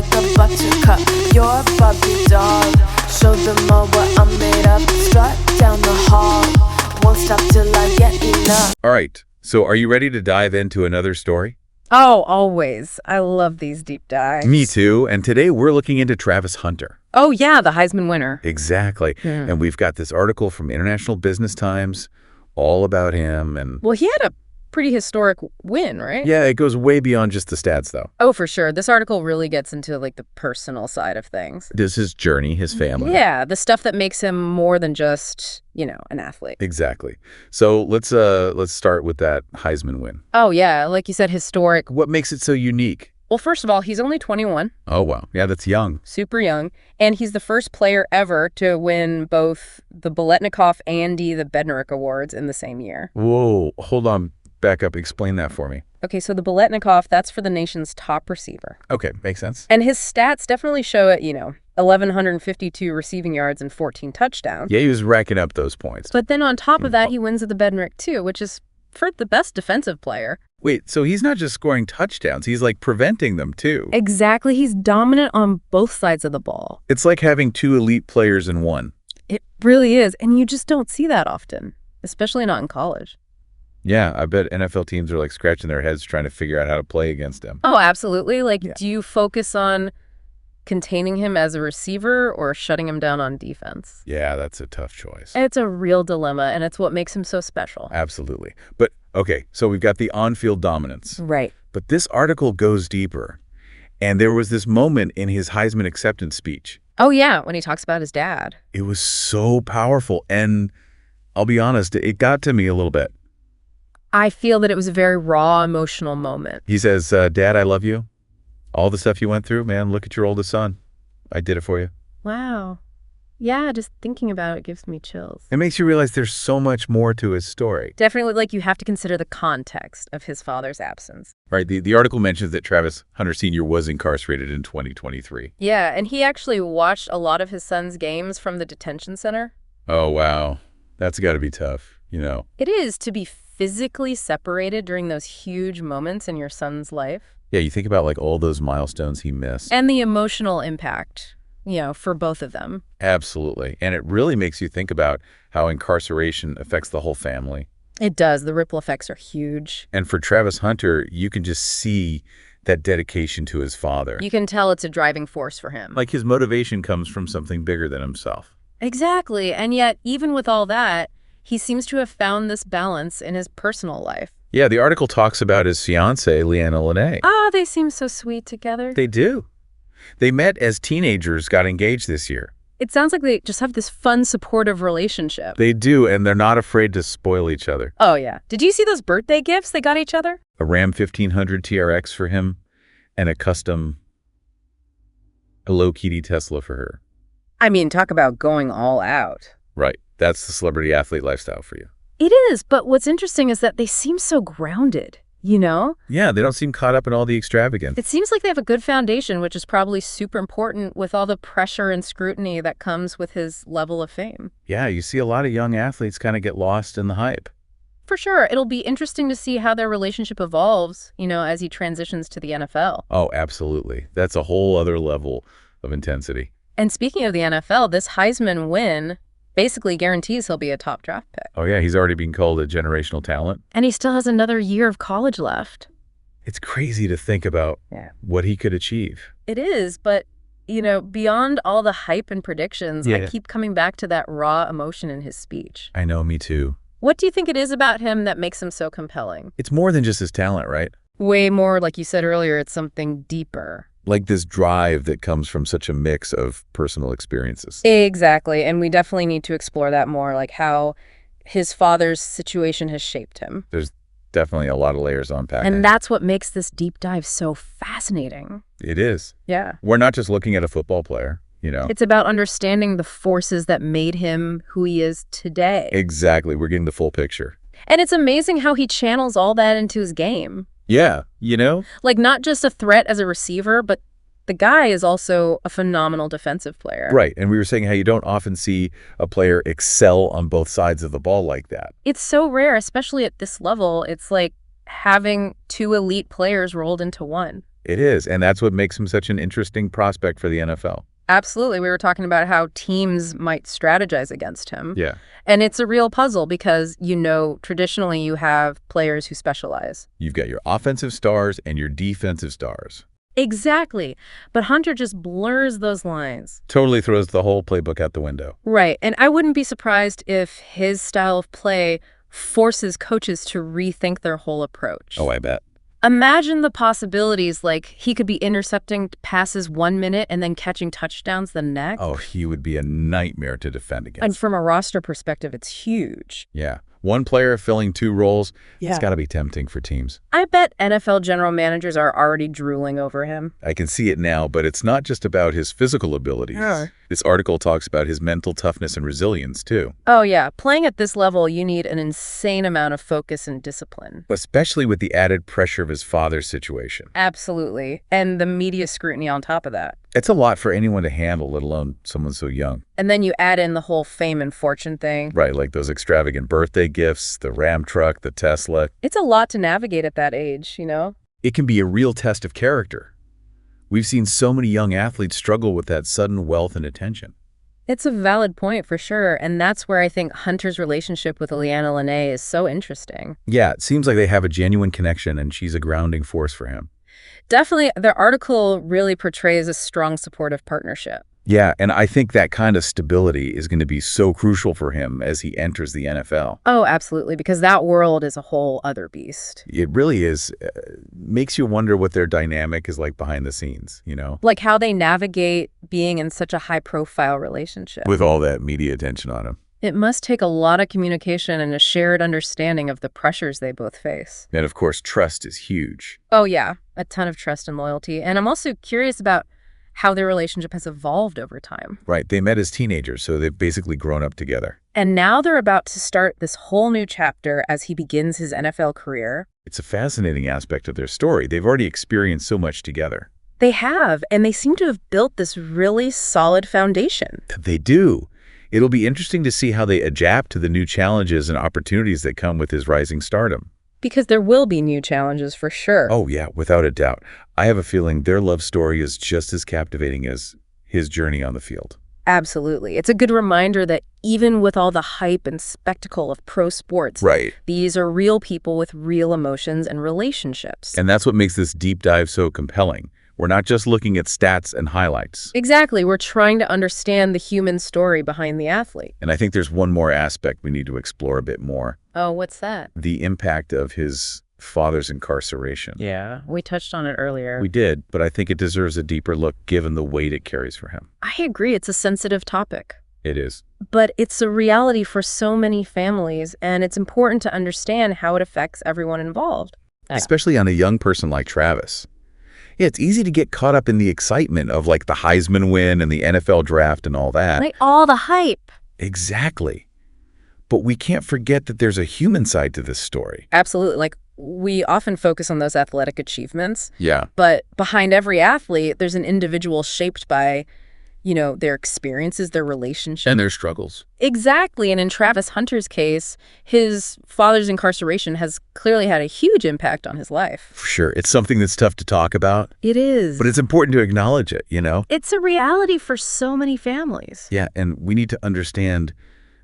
like a buttercup. You're a Barbie doll. Show them all what I'm made of. Strut down the hall. Won't stop till I get enough. All right, so are you ready to dive into another story? Oh, always. I love these deep dives. Me too, and today we're looking into Travis Hunter. Oh, yeah, the Heisman winner. Exactly, and we've got this article from International Business Times all about him, and Well, he had a pretty historic win, right? yeah, it goes way beyond just the stats, though. Oh, for sure. This article really gets into like the personal side of things. This is his journey, his family. Yeah, the stuff that makes him more than just, an athlete. Exactly. So let's start with that Heisman win. Oh, yeah, like you said, historic. What makes it so unique? Well, first of all, he's only 21, Oh, wow. Yeah, that's young. super young, and he's the first player ever to win both the Biletnikoff and the Bednarik Awards in the same year. Whoa, hold on. Back up. Explain that for me. Okay, so the Biletnikoff, that's for the nation's top receiver. Okay, makes sense. And his stats definitely show it, 1,152 receiving yards and 14 touchdowns. Yeah, he was racking up those points. But then on top of that, he wins at the Bednarik too, which is for the best defensive player. Wait, so he's not just scoring touchdowns, he's like preventing them too. Exactly. He's dominant on both sides of the ball. It's like having two elite players in one. It really is. And you just don't see that often, especially not in college. Yeah, I bet NFL teams are like scratching their heads trying to figure out how to play against him. Oh, absolutely. Like, Yeah. do you focus on containing him as a receiver or shutting him down on defense? Yeah, that's a tough choice. It's a real dilemma, and it's what makes him so special. Absolutely. But okay, so we've got the on-field dominance. Right. But this article goes deeper. And there was this moment in his Heisman acceptance speech. Oh, yeah, when he talks about his dad. It was so powerful. And I'll be honest, it got to me a little bit. I feel that it was a very raw, emotional moment. He says, Dad, I love you. All the stuff you went through, man, look at your oldest son. I did it for you. Wow. Yeah, just thinking about it gives me chills. It makes you realize there's so much more to his story. Definitely, like, you have to consider the context of his father's absence. Right. The article mentions that Travis Hunter Sr. was incarcerated in 2023. Yeah, and he actually watched a lot of his son's games from the detention center. Oh, wow. That's got to be tough, It is to be physically separated during those huge moments in your son's life. Yeah, you think about like all those milestones he missed. And the emotional impact, for both of them. Absolutely. And it really makes you think about how incarceration affects the whole family. It does. The ripple effects are huge. And for Travis Hunter, you can just see that dedication to his father. You can tell it's a driving force for him. Like his motivation comes from something bigger than himself. Exactly. And yet, even with all that, he seems to have found this balance in his personal life. Yeah, the article talks about his fiancée, Leanna Lene. Ah, they seem so sweet together. They do. They met as teenagers, got engaged this year. It sounds like they just have this fun, supportive relationship. They do, and they're not afraid to spoil each other. Oh, yeah. Did you see those birthday gifts they got each other? A Ram 1500 TRX for him and a Hello Kitty Tesla for her. I mean, talk about going all out. Right. That's the celebrity athlete lifestyle for you. It is, but what's interesting is that they seem so grounded, Yeah, they don't seem caught up in all the extravagance. It seems like they have a good foundation, which is probably super important with all the pressure and scrutiny that comes with his level of fame. Yeah, you see a lot of young athletes kind of get lost in the hype. For sure. It'll be interesting to see how their relationship evolves, as he transitions to the NFL. Oh, absolutely. That's a whole other level of intensity. And speaking of the NFL, this Heisman win basically guarantees he'll be a top draft pick. Oh, yeah, he's already been called a generational talent. And he still has another year of college left. It's crazy to think about what he could achieve. It is, but, beyond all the hype and predictions, I keep coming back to that raw emotion in his speech. I know, me too. What do you think it is about him that makes him so compelling? It's more than just his talent, right? Way more, like you said earlier, it's something deeper. Like this drive that comes from such a mix of personal experiences. Exactly, and we definitely need to explore that more, like how his father's situation has shaped him. There's definitely a lot of layers to unpack. And that's what makes this deep dive so fascinating. It is. Yeah. We're not just looking at a football player, It's about understanding the forces that made him who he is today. Exactly. We're getting the full picture. And it's amazing how he channels all that into his game. Yeah, Like, not just a threat as a receiver, but the guy is also a phenomenal defensive player. Right. And we were saying how you don't often see a player excel on both sides of the ball like that. It's so rare, especially at this level. It's like having two elite players rolled into one. It is, and that's what makes him such an interesting prospect for the NFL. Absolutely. We were talking about how teams might strategize against him. Yeah. And it's a real puzzle because, traditionally you have players who specialize. You've got your offensive stars and your defensive stars. Exactly. But Hunter just blurs those lines. Totally throws the whole playbook out the window. Right. And I wouldn't be surprised if his style of play forces coaches to rethink their whole approach. Oh, I bet. Imagine the possibilities, like he could be intercepting passes 1 minute and then catching touchdowns the next. Oh, he would be a nightmare to defend against. And from a roster perspective, it's huge. Yeah. One player filling two roles, Yeah. It's got to be tempting for teams. I bet NFL general managers are already drooling over him. I can see it now, but it's not just about his physical abilities. Yeah. This article talks about his mental toughness and resilience, too. Oh, yeah. Playing at this level, you need an insane amount of focus and discipline. Especially with the added pressure of his father's situation. Absolutely. And the media scrutiny on top of that. It's a lot for anyone to handle, let alone someone so young. And then you add in the whole fame and fortune thing. Right, like those extravagant birthday gifts, the Ram truck, the Tesla. It's a lot to navigate at that age, It can be a real test of character. We've seen so many young athletes struggle with that sudden wealth and attention. It's a valid point for sure, and that's where I think Hunter's relationship with Leanna Lene is so interesting. Yeah, it seems like they have a genuine connection, and she's a grounding force for him. Definitely, the article really portrays a strong supportive partnership. Yeah, and I think that kind of stability is going to be so crucial for him as he enters the NFL. Oh, absolutely, because that world is a whole other beast. It really is. Makes you wonder what their dynamic is like behind the scenes, Like how they navigate being in such a high-profile relationship. With all that media attention on him. It must take a lot of communication and a shared understanding of the pressures they both face. And of course, trust is huge. Oh, yeah, a ton of trust and loyalty. And I'm also curious about how their relationship has evolved over time. Right. They met as teenagers, so they've basically grown up together. And now they're about to start this whole new chapter as he begins his NFL career. It's a fascinating aspect of their story. They've already experienced so much together. They have, and they seem to have built this really solid foundation. They do. It'll be interesting to see how they adapt to the new challenges and opportunities that come with his rising stardom. Because there will be new challenges for sure. Oh, yeah, without a doubt. I have a feeling their love story is just as captivating as his journey on the field. Absolutely. It's a good reminder that even with all the hype and spectacle of pro sports, Right. these are real people with real emotions and relationships. And that's what makes this deep dive so compelling. We're not just looking at stats and highlights. Exactly. We're trying to understand the human story behind the athlete. And I think there's one more aspect we need to explore a bit more. Oh, what's that? The impact of his father's incarceration. Yeah, we touched on it earlier. We did, but I think it deserves a deeper look given the weight it carries for him. I agree. It's a sensitive topic. It is. But it's a reality for so many families, and it's important to understand how it affects everyone involved. Especially on a young person like Travis. Yeah, it's easy to get caught up in the excitement of like the Heisman win and the NFL draft and all that. Like all the hype. Exactly. But we can't forget that there's a human side to this story. Absolutely. Like we often focus on those athletic achievements, Yeah. but behind every athlete, there's an individual shaped by, their experiences, their relationships. And their struggles. Exactly. And in Travis Hunter's case, his father's incarceration has clearly had a huge impact on his life. For sure. It's something that's tough to talk about, It is. but it's important to acknowledge it, It's a reality for so many families. Yeah, and we need to understand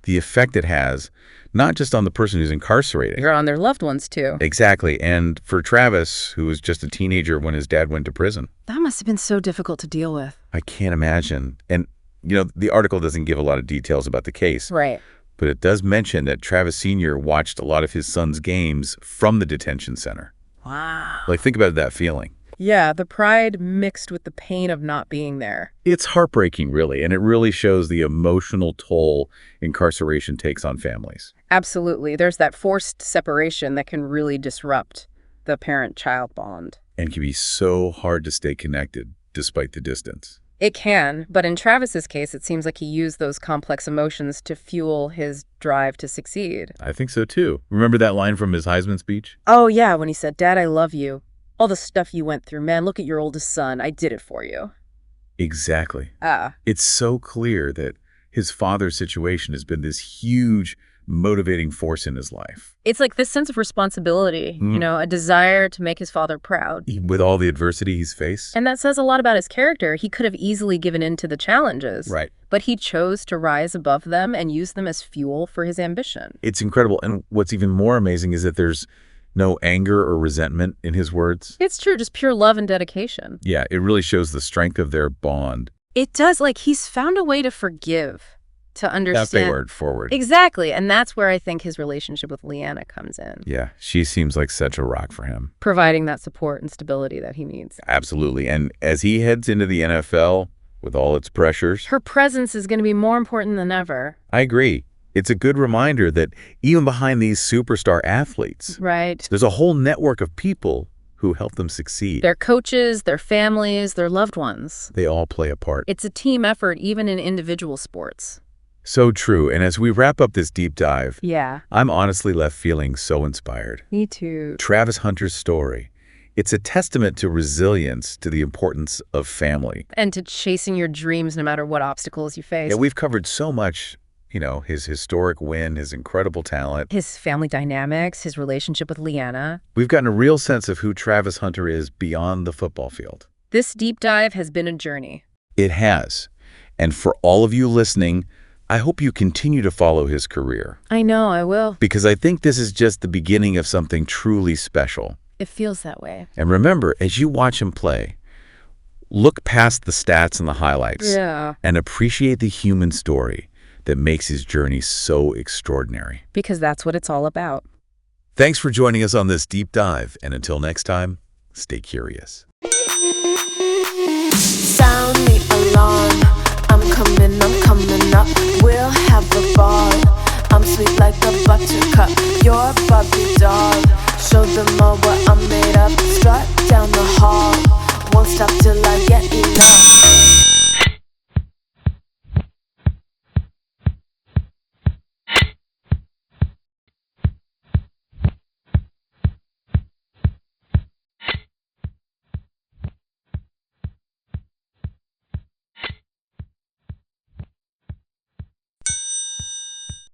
the effect it has, not just on the person who's incarcerated. You're on their loved ones, too. Exactly. And for Travis, who was just a teenager when his dad went to prison. That must have been so difficult to deal with. I can't imagine. And, the article doesn't give a lot of details about the case. Right. But it does mention that Travis Sr. watched a lot of his son's games from the detention center. Wow. Like, think about that feeling. Yeah, the pride mixed with the pain of not being there. It's heartbreaking, really, and it really shows the emotional toll incarceration takes on families. Absolutely. There's that forced separation that can really disrupt the parent-child bond. And can be so hard to stay connected despite the distance. It can, but in Travis's case, it seems like he used those complex emotions to fuel his drive to succeed. I think so, too. Remember that line from his Heisman speech? Oh, yeah, when he said, "Dad, I love you. All the stuff you went through, man, look at your oldest son. I did it for you." Exactly. Ah, It's so clear that his father's situation has been this huge motivating force in his life. It's like this sense of responsibility, a desire to make his father proud. With all the adversity he's faced. And that says a lot about his character. He could have easily given in to the challenges. Right. But he chose to rise above them and use them as fuel for his ambition. It's incredible. And what's even more amazing is that there's no anger or resentment in his words. It's true, just pure love and dedication. Yeah, it really shows the strength of their bond. It does, he's found a way to forgive, to understand. That word forward. Exactly, and that's where I think his relationship with Leanna comes in. Yeah, she seems like such a rock for him. Providing that support and stability that he needs. Absolutely, and as he heads into the NFL with all its pressures, her presence is going to be more important than ever. I agree. It's a good reminder that even behind these superstar athletes, right, there's a whole network of people who help them succeed. Their coaches, their families, their loved ones. They all play a part. It's a team effort, even in individual sports. So true. And as we wrap up this deep dive, yeah, I'm honestly left feeling so inspired. Me too. Travis Hunter's story. It's a testament to resilience, to the importance of family. And to chasing your dreams no matter what obstacles you face. Yeah, we've covered so much. His historic win, his incredible talent. His family dynamics, his relationship with Leanna. We've gotten a real sense of who Travis Hunter is beyond the football field. This deep dive has been a journey. It has. And for all of you listening, I hope you continue to follow his career. I know, I will. Because I think this is just the beginning of something truly special. It feels that way. And remember, as you watch him play, look past the stats and the highlights. Yeah. And appreciate the human story that makes his journey so extraordinary. Because that's what it's all about. Thanks for joining us on this deep dive, and until next time, stay curious. Sound the alarm. I'm coming up. We'll have a ball. I'm sweet like a buttercup. You're Bobby doll. Show them all what